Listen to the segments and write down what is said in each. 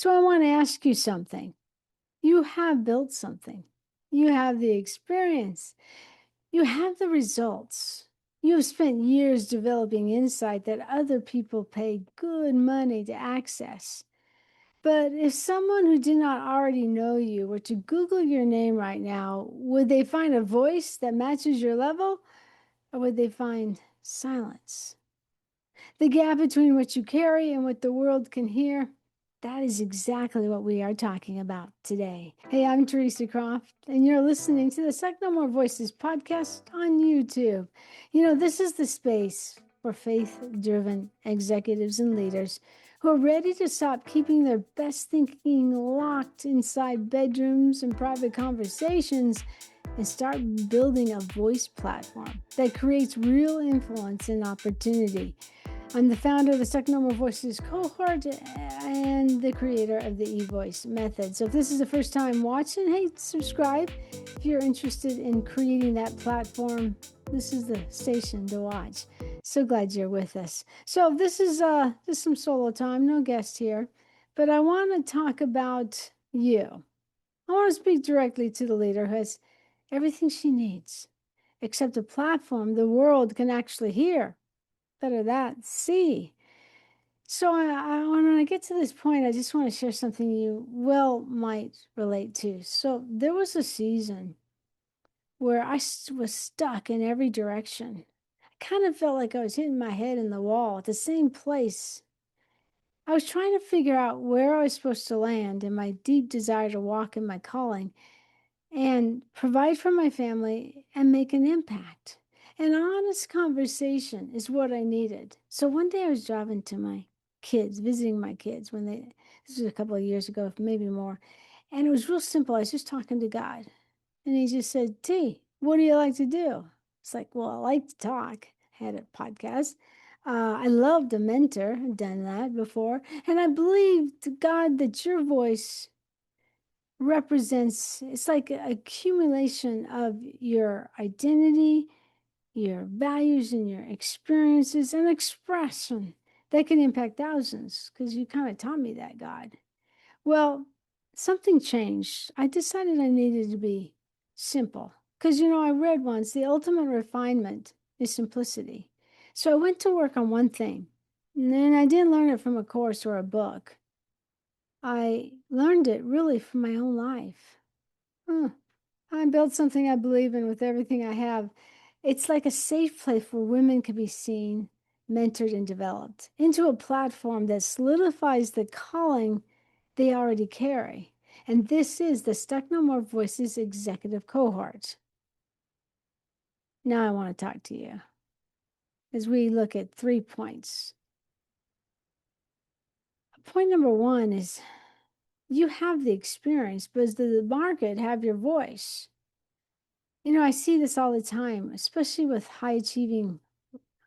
So I want to ask you something. You have built something. You have the experience. You have the results. You have spent years developing insight that other people pay good money to access. But if someone who did not already know you were to Google your name right now, would they find a voice that matches your level, or would they find silence? The gap between what you carry and what the world can hear, that is exactly what we are talking about today. Hey, I'm Theresa Croft, and you're listening to the Suck No More Voices podcast on YouTube. This is the space for faith-driven executives and leaders who are ready to stop keeping their best thinking locked inside bedrooms and private conversations and start building a voice platform that creates real influence and opportunity. I'm the founder of the Suck No More Voices Cohort and the creator of the EVOICE Method. So if this is the first time watching, hey, subscribe. If you're interested in creating that platform, this is the station to watch. So glad you're with us. So this is some solo time, no guest here, but I want to talk about you. I want to speak directly to the leader who has everything she needs, except a platform the world can actually hear. Better that, see. So when I get to this point, I just want to share something you might relate to. So there was a season where I was stuck in every direction. I kind of felt like I was hitting my head in the wall at the same place. I was trying to figure out where I was supposed to land in my deep desire to walk in my calling and provide for my family and make an impact. An honest conversation is what I needed. So one day I was driving to my kids, visiting my kids this was a couple of years ago, maybe more. And it was real simple. I was just talking to God. And he just said, T, what do you like to do? It's like, well, I like to talk. I had a podcast. I love to mentor. I've done that before. And I believe to God that your voice represents, it's like an accumulation of your identity, your values, and your experiences and expression that can impact thousands, because you kind of taught me that, God. Well, something changed. I decided I needed to be simple because, I read once the ultimate refinement is simplicity. So I went to work on one thing, and then I didn't learn it from a course or a book. I learned it really from my own life. I built something I believe in with everything I have. It's like a safe place where women can be seen, mentored, and developed into a platform that solidifies the calling they already carry. And this is the Stuck No More Voices Executive Cohort. Now I want to talk to you as we look at 3 points. Point number 1 is you have the experience, but does the market have your voice? I see this all the time, especially with high achieving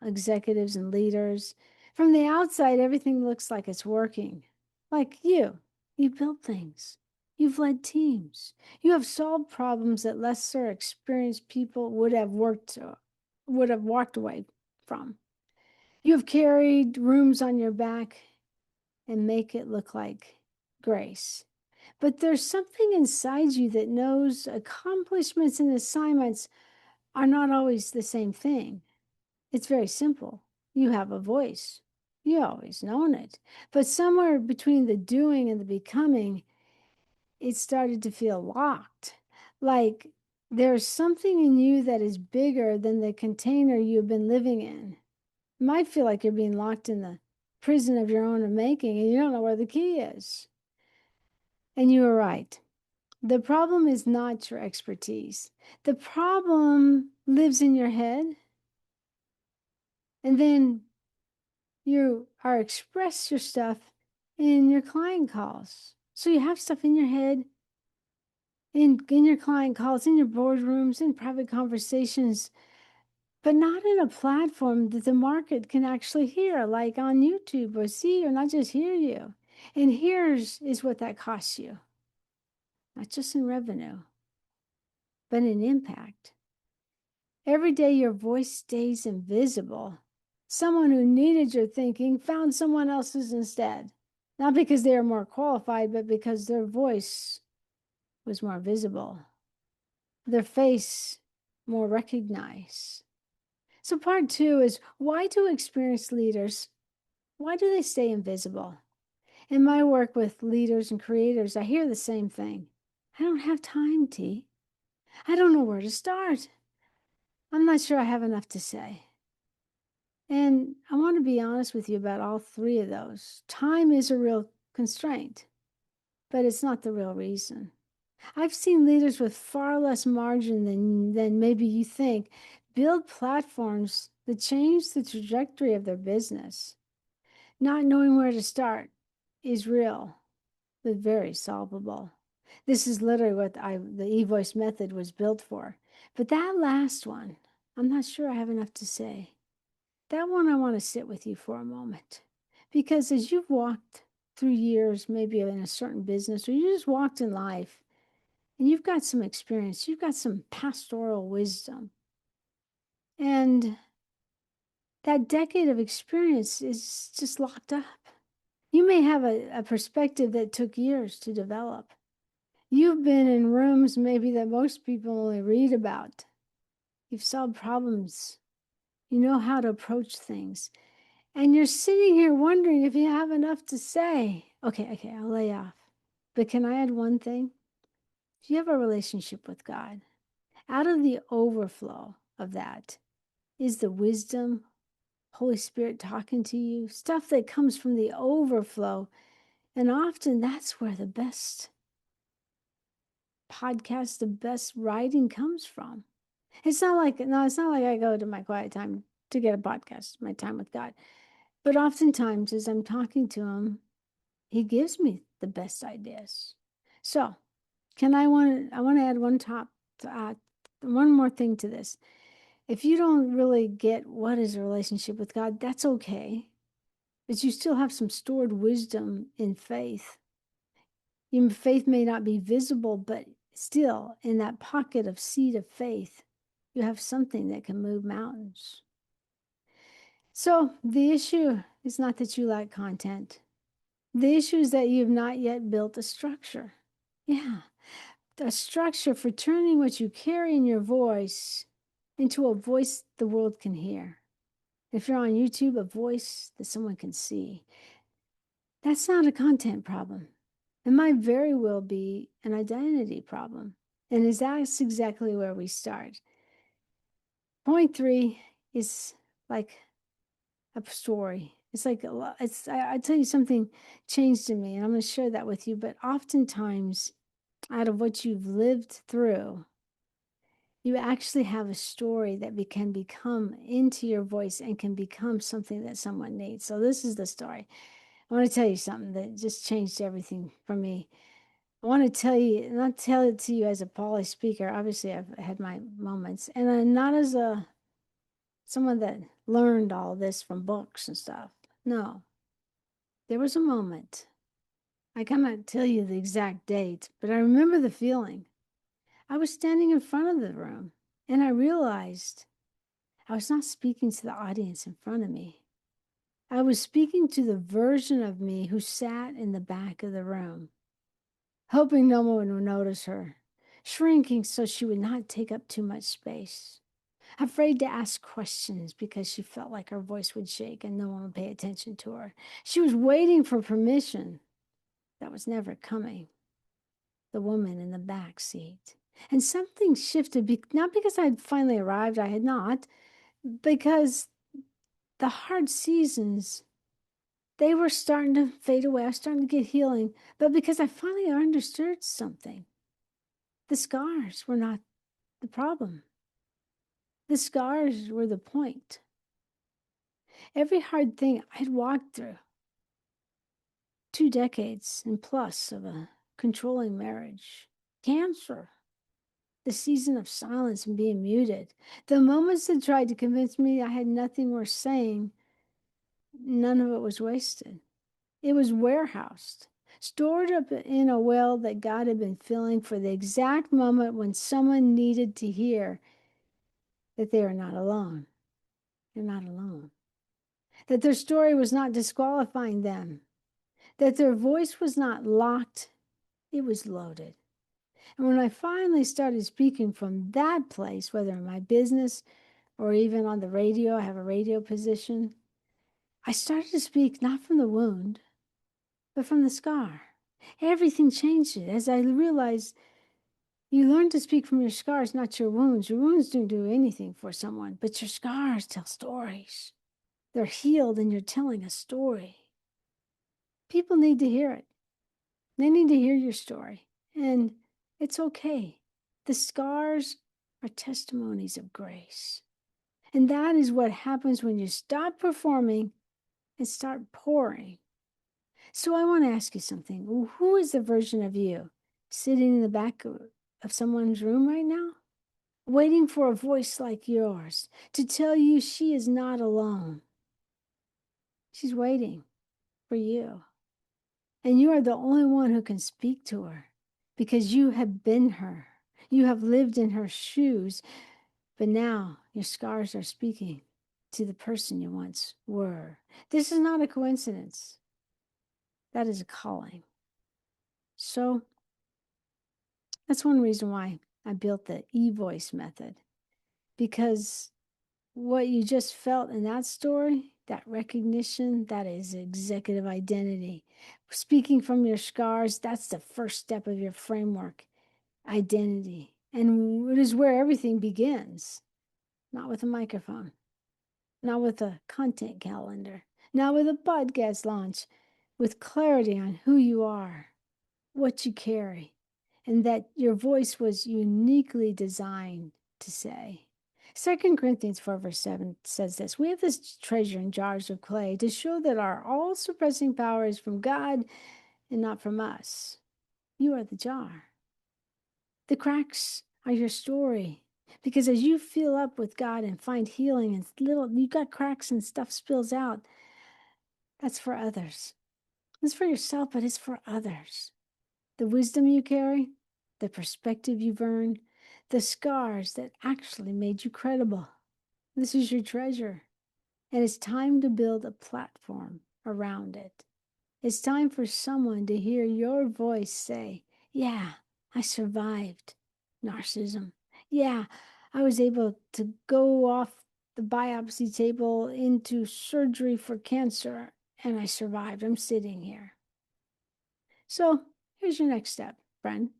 executives and leaders. From the outside, everything looks like it's working. Like you built things. You've led teams. You have solved problems that lesser experienced people would have walked away from. You have carried rooms on your back and make it look like grace. But there's something inside you that knows accomplishments and assignments are not always the same thing. It's very simple. You have a voice. You always known it. But somewhere between the doing and the becoming, it started to feel locked. Like there's something in you that is bigger than the container you've been living in. It might feel like you're being locked in the prison of your own making and you don't know where the key is. And you were right. The problem is not your expertise. The problem lives in your head. And then you are express your stuff in your client calls. So you have stuff in your head, in your client calls, in your boardrooms, in private conversations, but not in a platform that the market can actually hear, like on YouTube or see, or not just hear you. And here's is what that costs you. Not just in revenue, but in impact. Every day your voice stays invisible. Someone who needed your thinking found someone else's instead. not because they are more qualified, but because their voice was more visible, their face more recognized. So part 2 is, why do experienced leaders, why do they stay invisible? In my work with leaders and creators, I hear the same thing. I don't have time, T. I don't know where to start. I'm not sure I have enough to say. And I want to be honest with you about all 3 of those. Time is a real constraint, but it's not the real reason. I've seen leaders with far less margin than maybe you think build platforms that change the trajectory of their business. Not knowing where to start is real, but very solvable. This is literally what the EVOICE method was built for. But that last one, I'm not sure I have enough to say. That one I want to sit with you for a moment. Because as you've walked through years, maybe in a certain business, or you just walked in life, and you've got some experience, you've got some pastoral wisdom. And that decade of experience is just locked up. You may have a perspective that took years to develop. You've been in rooms maybe that most people only read about. You've solved problems. You know how to approach things. And you're sitting here wondering if you have enough to say. Okay, I'll lay off. But can I add one thing? You have a relationship with God. Out of the overflow of that is the wisdom, Holy Spirit talking to you, stuff that comes from the overflow. And often that's where the best podcast, the best writing comes from. It's not like I go to my quiet time to get a podcast, my time with God. But oftentimes as I'm talking to him, he gives me the best ideas. So I want to add one more thing to this. If you don't really get what is a relationship with God, that's okay. But you still have some stored wisdom in faith. Your faith may not be visible, but still in that pocket of seed of faith, you have something that can move mountains. So the issue is not that you lack content. The issue is that you have not yet built a structure. Yeah, a structure for turning what you carry in your voice into a voice the world can hear. If you're on YouTube, a voice that someone can see. That's not a content problem. It might very well be an identity problem. And that's exactly where we start. Point 3 is like a story. It's like I tell you, something changed in me, and I'm going to share that with you. But oftentimes, out of what you've lived through, you actually have a story that can become into your voice and can become something that someone needs. So this is the story. I want to tell you something that just changed everything for me. I want to tell you, not tell it to you as a poly speaker. Obviously, I've had my moments, and not as someone that learned all this from books and stuff. No, there was a moment. I cannot tell you the exact date, but I remember the feeling. I was standing in front of the room, and I realized I was not speaking to the audience in front of me. I was speaking to the version of me who sat in the back of the room, hoping no one would notice her, shrinking so she would not take up too much space, afraid to ask questions because she felt like her voice would shake and no one would pay attention to her. She was waiting for permission that was never coming. The woman in the back seat. And something shifted, not because I had finally arrived, I had not, because the hard seasons, they were starting to fade away. I was starting to get healing, but because I finally understood something. The scars were not the problem. The scars were the point. Every hard thing I'd walked through, 2 decades and plus of a controlling marriage, cancer, the season of silence and being muted, the moments that tried to convince me I had nothing worth saying, none of it was wasted. It was warehoused, stored up in a well that God had been filling for the exact moment when someone needed to hear that they are not alone. They're not alone. That their story was not disqualifying them. that their voice was not locked, it was loaded. And when I finally started speaking from that place, whether in my business or even on the radio, I have a radio position, I started to speak not from the wound, but from the scar. Everything changed as I realized you learn to speak from your scars, not your wounds. Your wounds don't do anything for someone, but your scars tell stories. They're healed and you're telling a story. People need to hear it. They need to hear your story. And it's okay. The scars are testimonies of grace. And that is what happens when you stop performing and start pouring. So I want to ask you something. Who is the version of you sitting in the back of someone's room right now, waiting for a voice like yours to tell you she is not alone? She's waiting for you. And you are the only one who can speak to her because you have been her. You have lived in her shoes, but now your scars are speaking to the person you once were. This is not a coincidence. That is a calling. So that's one reason why I built the EVOICE method, because what you just felt in that story, that recognition, that is executive identity. Speaking from your scars, that's the first step of your framework, identity. And it is where everything begins, not with a microphone, not with a content calendar, not with a podcast launch, with clarity on who you are, what you carry, and that your voice was uniquely designed to say. 2 Corinthians 4 verse 7 says this: we have this treasure in jars of clay to show that our all-suppressing power is from God and not from us. You are the jar. The cracks are your story. Because as you fill up with God and find healing and you got cracks and stuff spills out, that's for others. It's for yourself, but it's for others. The wisdom you carry, the perspective you've earned, the scars that actually made you credible. This is your treasure. And it's time to build a platform around it. It's time for someone to hear your voice say, yeah, I survived narcissism. Yeah, I was able to go off the biopsy table into surgery for cancer, and I survived. I'm sitting here. So here's your next step, friend.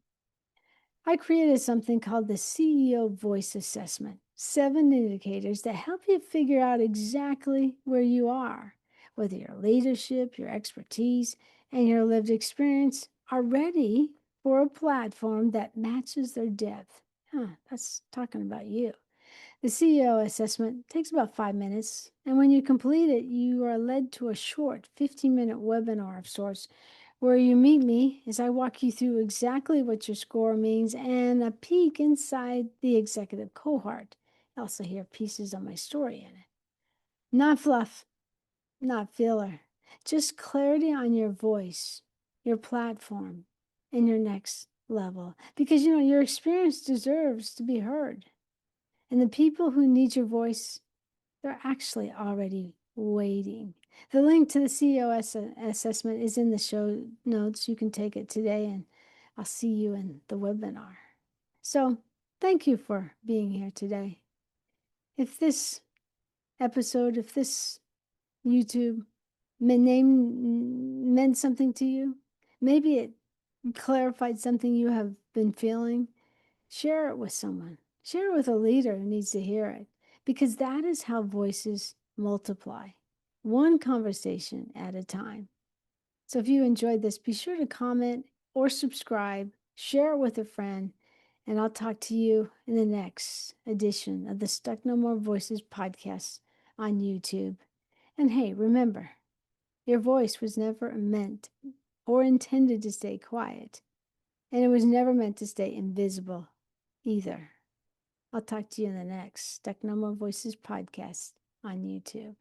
I created something called the CEO Voice Assessment, 7 indicators that help you figure out exactly where you are, whether your leadership, your expertise, and your lived experience are ready for a platform that matches their depth. That's talking about you. The CEO assessment takes about 5 minutes, and when you complete it, you are led to a short 15-minute webinar of sorts where you meet me as I walk you through exactly what your score means and a peek inside the executive cohort. You also hear pieces of my story in it. Not fluff, not filler, just clarity on your voice, your platform, and your next level. Because, your experience deserves to be heard. And the people who need your voice, they're actually already waiting. The link to the CEO assessment is in the show notes. You can take it today, and I'll see you in the webinar. So thank you for being here today. If this episode, if this YouTube meant something to you, maybe it clarified something you have been feeling, share it with someone. Share it with a leader who needs to hear it, because that is how voices multiply, one conversation at a time. So if you enjoyed this, be sure to comment or subscribe, share it with a friend, and I'll talk to you in the next edition of the Stuck No More Voices podcast on YouTube. And hey, remember, your voice was never meant or intended to stay quiet, and it was never meant to stay invisible either. I'll talk to you in the next Stuck No More Voices podcast on YouTube.